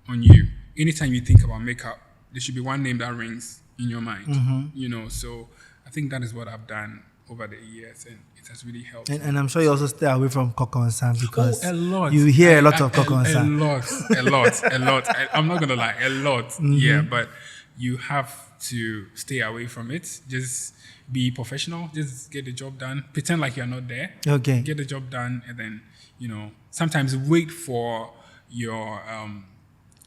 on you. Anytime you think about makeup, there should be one name that rings in your mind. So I think that is what I've done over the years, and it has really helped. And I'm sure you also stay away from Coco and Sam because a lot. You hear a lot of Coco and Sam. A lot. I'm not gonna lie, a lot. Yeah, but you have to stay away from it. Just be professional. Just get the job done. Pretend like you're not there. Okay. Get the job done, and then sometimes wait for your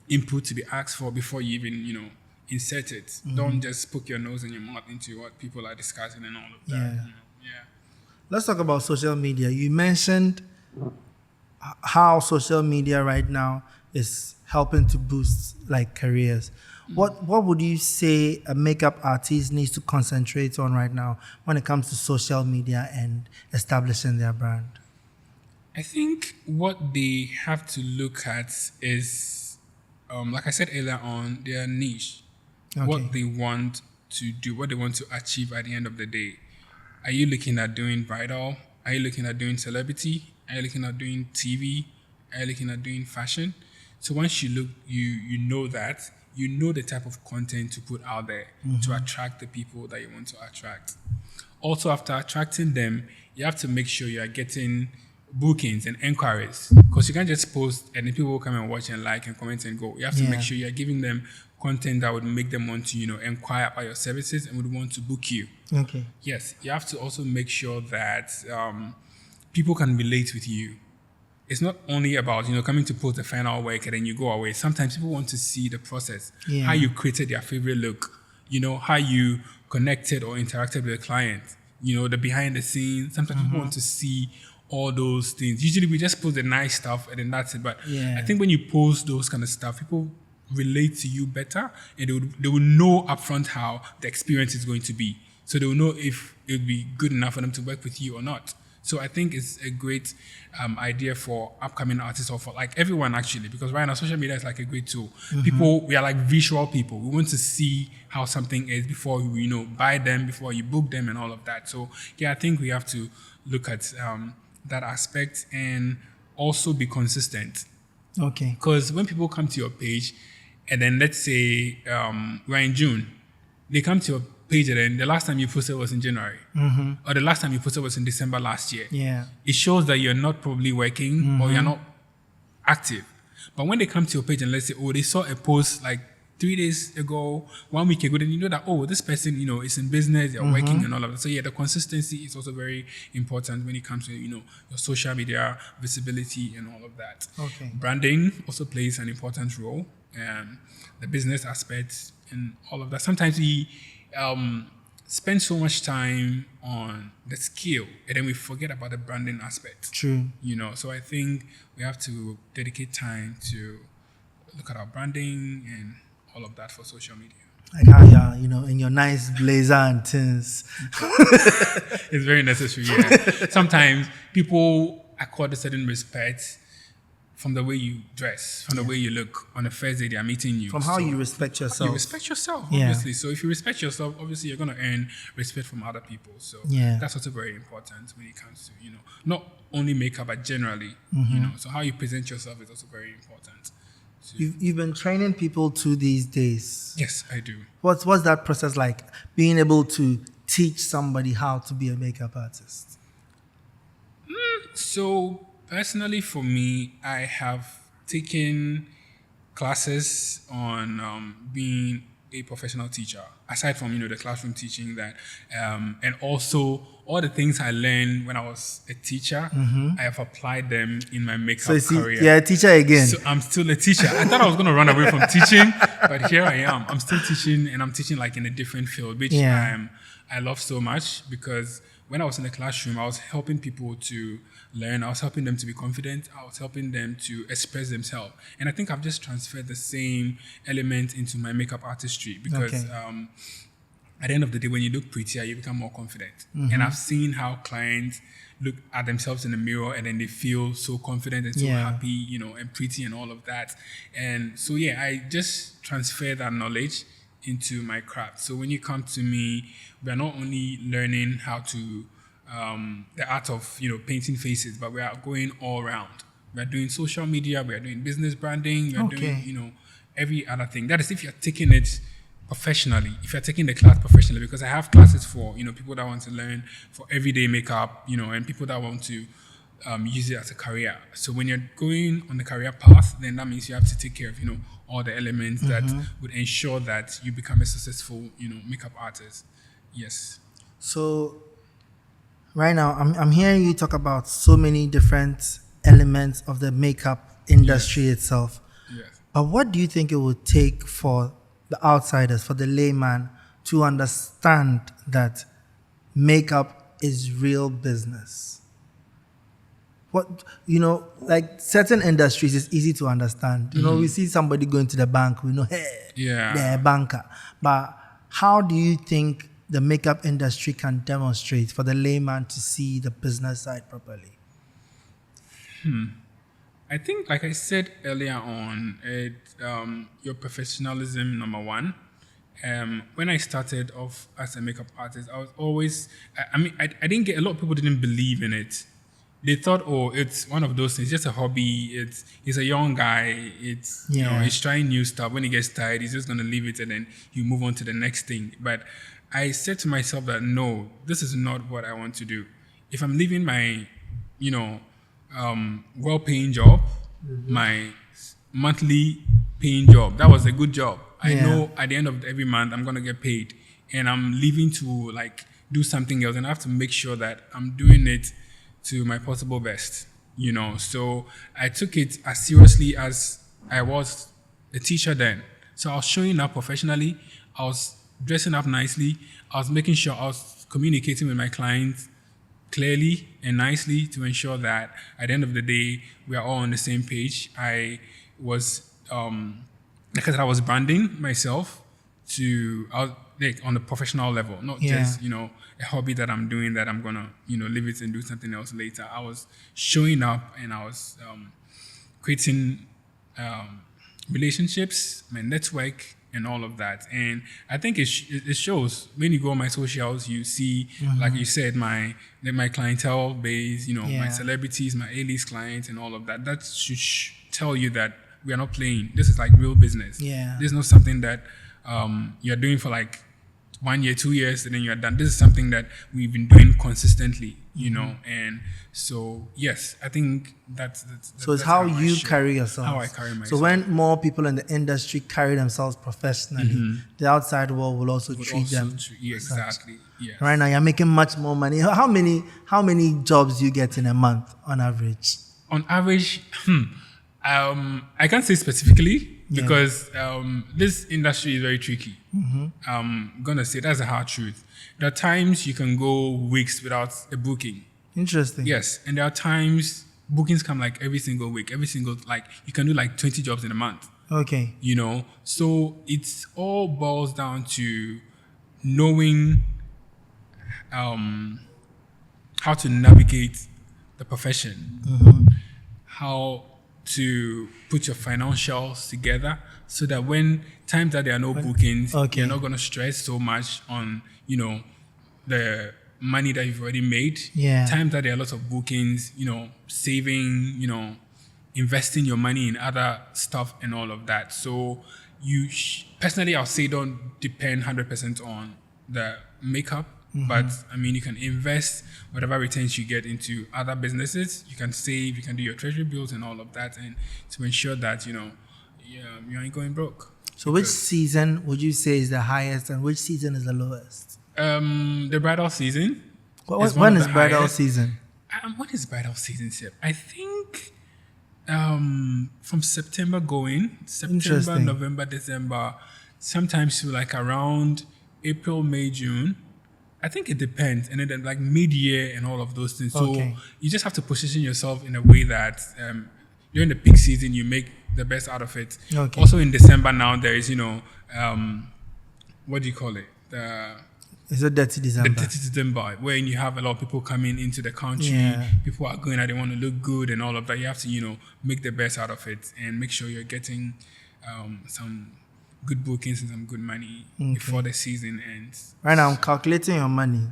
input to be asked for before you even insert it. Don't just poke your nose and your mouth into what people are discussing and all of that. Yeah. Let's talk about social media. You mentioned how social media right now is helping to boost like careers. What would you say a makeup artist needs to concentrate on right now when it comes to social media and establishing their brand? I think what they have to look at is, like I said earlier on, their niche. Okay. What they want to do, what they want to achieve at the end of the day. Are you looking at doing bridal? Are you looking at doing celebrity? Are you looking at doing TV? Are you looking at doing fashion? So once you look, you know that, you know the type of content to put out there to attract the people that you want to attract. Also, after attracting them, you have to make sure you are getting bookings and inquiries, because you can't just post and then people will come and watch and like and comment and go. You have to make sure you're giving them content that would make them want to, inquire about your services and would want to book you. Okay. Yes, you have to also make sure that people can relate with you. It's not only about, coming to post the final work and then you go away. Sometimes people want to see the process, how you created their favorite look, how you connected or interacted with the client, the behind the scenes. Sometimes people want to see all those things. Usually we just post the nice stuff and then that's it. But I think when you post those kind of stuff, people relate to you better and they will know upfront how the experience is going to be. So they will know if it would be good enough for them to work with you or not. So I think it's a great idea for upcoming artists or for like everyone actually, because right now social media is like a great tool. People, we are like visual people. We want to see how something is before we, buy them, before you book them and all of that. So I think we have to look at that aspect and also be consistent. Okay. Because when people come to your page and then let's say we're in June, they come to your page and then the last time you posted was in January or the last time you posted was in December last year. Yeah. It shows that you're not probably working or you're not active. But when they come to your page and let's say, they saw a post like 3 days ago, 1 week ago, then you know that, this person, is in business, they're working and all of that. So the consistency is also very important when it comes to, your social media visibility and all of that. Okay. Branding also plays an important role. The business aspects and all of that. Sometimes we spend so much time on the skill and then we forget about the branding aspect. True. So I think we have to dedicate time to look at our branding and all of that for social media. Like how you're, in your nice blazer and things. It's very necessary. Yeah. Sometimes people accord a certain respect from the way you dress, from the way you look on the first day they are meeting you. From how you respect yourself. You respect yourself, obviously. So if you respect yourself, obviously you're going to earn respect from other people. So that's also very important when it comes to, not only makeup, but generally, So how you present yourself is also very important. You've been training people too these days. Yes, I do. What's that process like? Being able to teach somebody how to be a makeup artist? So personally, for me, I have taken classes on being a professional teacher, aside from the classroom teaching that, and also all the things I learned when I was a teacher, I have applied them in my makeup career. You're a teacher again. So I'm still a teacher. I thought I was going to run away from teaching, but here I am. I'm still teaching, and I'm teaching like in a different field, which I love so much, because when I was in the classroom, I was helping people to learn. I was helping them to be confident. I was helping them to express themselves. And I think I've just transferred the same element into my makeup artistry, because at the end of the day, when you look prettier, you become more confident. And I've seen how clients look at themselves in the mirror and then they feel so confident and so happy, and pretty and all of that. And so, I just transfer that knowledge into my craft. So when you come to me, we are not only learning how to the art of painting faces, but we are going all around. We are doing social media, we are doing business branding, we are doing every other thing. That is if you're taking it professionally, if you're taking the class professionally, because I have classes for people that want to learn for everyday makeup, and people that want to use it as a career. So when you're going on the career path, then that means you have to take care of all the elements that would ensure that you become a successful makeup artist. Yes. So right now I'm hearing you talk about so many different elements of the makeup industry itself. Yes. But what do you think it would take for the outsiders, for the layman, to understand that makeup is real business? What, like certain industries is easy to understand. We see somebody going to the bank, we know, hey, they're a banker. But how do you think the makeup industry can demonstrate for the layman to see the business side properly? I think, like I said earlier on, your professionalism, number one. When I started off as a makeup artist, I was always, I didn't get, a lot of people didn't believe in it. They thought, it's one of those things, just a hobby. He's a young guy. He's trying new stuff. When he gets tired, he's just going to leave it and then you move on to the next thing. But I said to myself that, no, this is not what I want to do. If I'm leaving my, well-paying job, my monthly paying job, that was a good job. I know at the end of every month, I'm going to get paid. And I'm leaving to do something else. And I have to make sure that I'm doing it to my possible best, So I took it as seriously as I was a teacher then. So I was showing up professionally. I was dressing up nicely. I was making sure I was communicating with my clients clearly and nicely to ensure that at the end of the day, we are all on the same page. I was, because I was branding myself on the professional level, not just, a hobby that I'm doing that I'm going to, leave it and do something else later. I was showing up and I was creating relationships, my network, and all of that. And I think it shows when you go on my socials, you see, like you said, my clientele base, my celebrities, my A-list clients, and all of that. That should tell you that we are not playing. This is like real business. Yeah. This is not something that you're doing for 1 year, 2 years, and then you're done. This is something that we've been doing consistently, and so, yes, I think that's so it's how you carry yourself. How I carry myself. So when more people in the industry carry themselves professionally, the outside world will also treat them. Exactly. Yes. Right now, you're making much more money. How many jobs do you get in a month on average? On average, I can't say specifically. Because this industry is very tricky. I'm going to say that's a hard truth. There are times you can go weeks without a booking. Interesting. Yes. And there are times bookings come every single week. You can do 20 jobs in a month. Okay. You know, so it's all boils down to knowing how to navigate the profession, how to put your financials together so that when times that there are no bookings, okay. you're not going to stress so much on, you know, the money that you've already made. Yeah. Times that there are lots of bookings, you know, saving, you know, investing your money in other stuff and all of that. So you personally, I'll say don't depend 100% on the makeup. But I mean, you can invest whatever returns you get into other businesses. You can save, you can do your treasury bills and all of that, and to ensure that you ain't going broke. So, which season would you say is the highest, and which season is the lowest? The bridal season. When is bridal season? What is bridal season, Sip? I think from September September, November, December, sometimes to like around April, May, June. I think it depends, and then like mid-year and all of those things. So you just have to position yourself in a way that during the peak season you make the best out of it. Okay. Also in December now there is what do you call it? It's a dirty December. The dirty December, when you have a lot of people coming into the country. Yeah. People are going out, they want to look good and all of that. You have to make the best out of it and make sure you're getting some good bookings and some good money before the season ends. Right now, I'm calculating your money.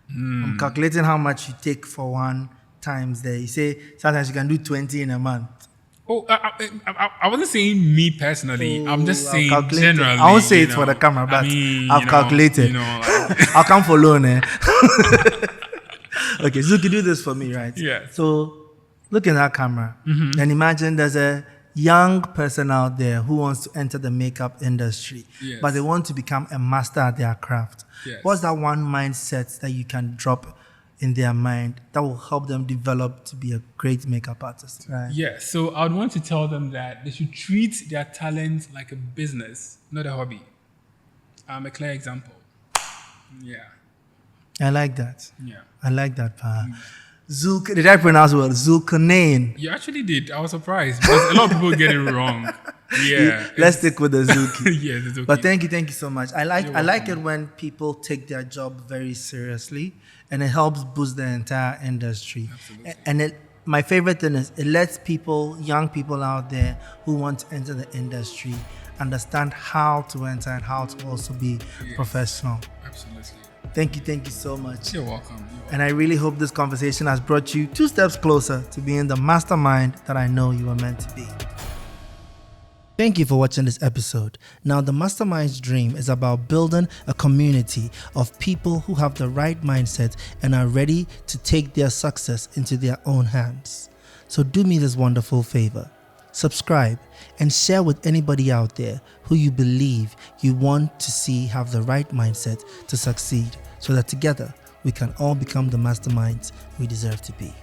I'm calculating how much you take for one times there. You say sometimes you can do 20 in a month. Oh, I wasn't saying me personally. I'm just saying generally. I won't say it for the camera, but I've calculated. I'll come for loan. Okay, Zulky, do this for me, right? Yeah. So look in that camera and imagine there's a young person out there who wants to enter the makeup industry, but they want to become a master at their craft. Yes. What's that one mindset that you can drop in their mind that will help them develop to be a great makeup artist? Right? Yeah, so I would want to tell them that they should treat their talent like a business, not a hobby. I'm a clear example. Yeah. I like that. Yeah. I like that, Pa. Did I pronounce it well? Zulkarnain. You actually did. I was surprised because a lot of people get it wrong. Yeah. Let's stick with the Zulky. Yeah, the Zulky. But thank you so much. I like it when people take their job very seriously, and it helps boost the entire industry. Absolutely. And my favorite thing is it lets young people out there who want to enter the industry, understand how to enter and how to also be professional. Absolutely. Thank you so much. You're welcome. And I really hope this conversation has brought you 2 steps closer to being the mastermind that I know you were meant to be. Thank you for watching this episode. Now, the Mastermind's dream is about building a community of people who have the right mindset and are ready to take their success into their own hands. So do me this wonderful favor. Subscribe and share with anybody out there who you believe you want to see have the right mindset to succeed, so that together we can all become the masterminds we deserve to be.